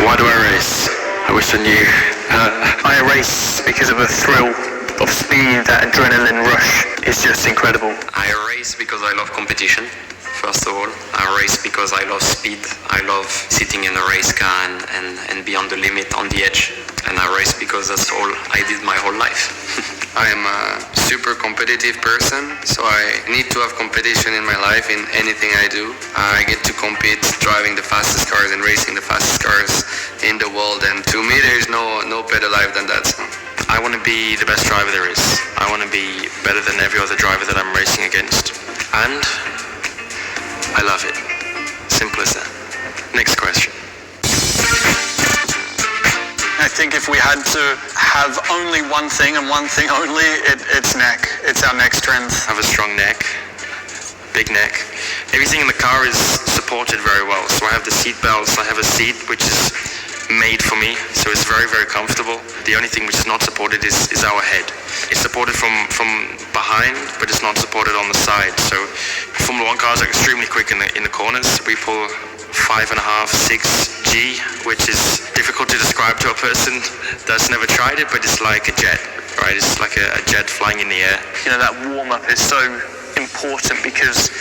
Why do I race? I wish I knew. I race because of a thrill of speed. That adrenaline rush is just incredible. I race because I love competition. First of all, I race because I love speed. I love sitting in a race car and be on the limit, on the edge. And I race because that's all I did my whole life. I am a super competitive person, so I need to have competition in my life in anything I do. I get to compete driving the fastest cars and racing the fastest cars in the world, and to me there's no better life than that. So I want to be the best driver there is. I want to be better than every other driver that I'm racing against. And I love it. Simple as that. Next question. I think if we had to have only one thing and one thing only, it's neck. It's our neck strength. I have a strong neck, big neck. Everything in the car is supported very well. So I have the seat belts. I have a seat which is made for me, so it's very, very comfortable. The only thing which is not supported is our head. It's supported from behind, but it's not supported on the side. So Formula 1 cars are extremely quick in the corners. We pull 5.5, 6 G, which is difficult to describe to a person that's never tried it, but it's like a jet, right? It's like a jet flying in the air. You know, that warm-up is so important because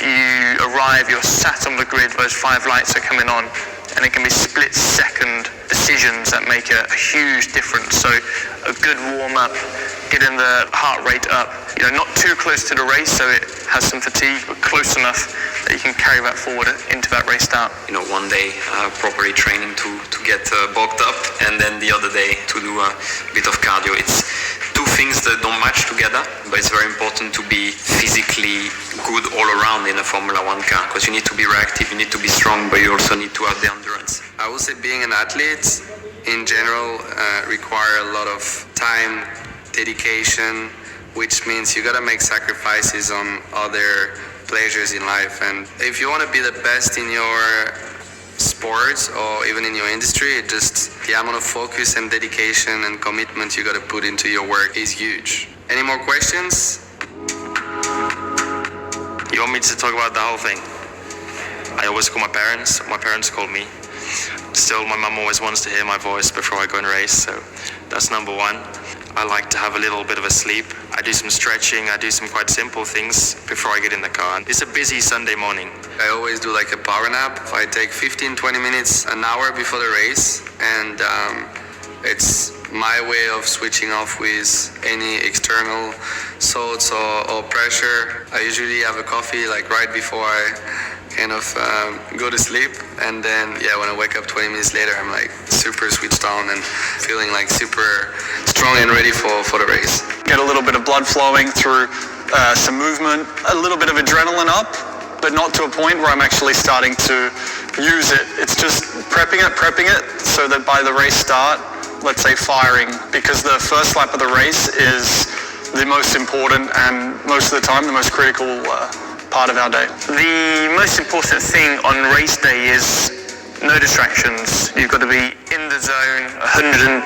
you arrive, you're sat on the grid, those 5 lights are coming on, and it can be split-second decisions that make a huge difference. So a good warm-up, getting the heart rate up, you know, not too close to the race so it has some fatigue, but close enough that you can carry that forward into that race start. You know, one day properly training to get bulked up, and then the other day to do a bit of cardio. It's two things that don't match together, but it's very important to be physically good all around in a Formula 1 car, because you need to be reactive, you need to be strong, but you also need to have the endurance. I would say being an athlete in general require a lot of time, dedication, which means you gotta make sacrifices on other pleasures in life. And if you want to be the best in your sports or even in your industry, just the amount of focus and dedication and commitment you gotta put into your work is huge. Any more questions? You want me to talk about the whole thing? I always call my parents call me. Still, my mum always wants to hear my voice before I go and race, so that's number one. I like to have a little bit of a sleep. I do some stretching, I do some quite simple things before I get in the car. It's a busy Sunday morning. I always do like a power nap. I take 15-20 minutes, an hour before the race, and it's my way of switching off with any external thoughts or pressure. I usually have a coffee like right before I kind of go to sleep, and then when I wake up 20 minutes later, I'm like super switched on and feeling like super strong and ready for the race. Get a little bit of blood flowing through some movement, a little bit of adrenaline up, but not to a point where I'm actually starting to use it. It's just prepping it so that by the race start, let's say firing, because the first lap of the race is the most important and most of the time the most critical part of our day. The most important thing on race day is no distractions. You've got to be in the zone, 110%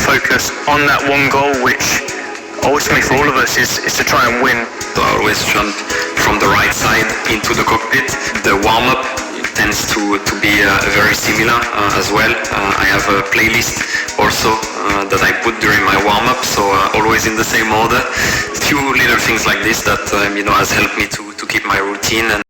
focused on that one goal, which ultimately for all of us is to try and win. So I always jump from the right side into the cockpit. The warm-up tends to be very similar as well. I have a playlist also that I put during my warm-up, so always in the same order. Few little things like this that has helped me to keep my routine. And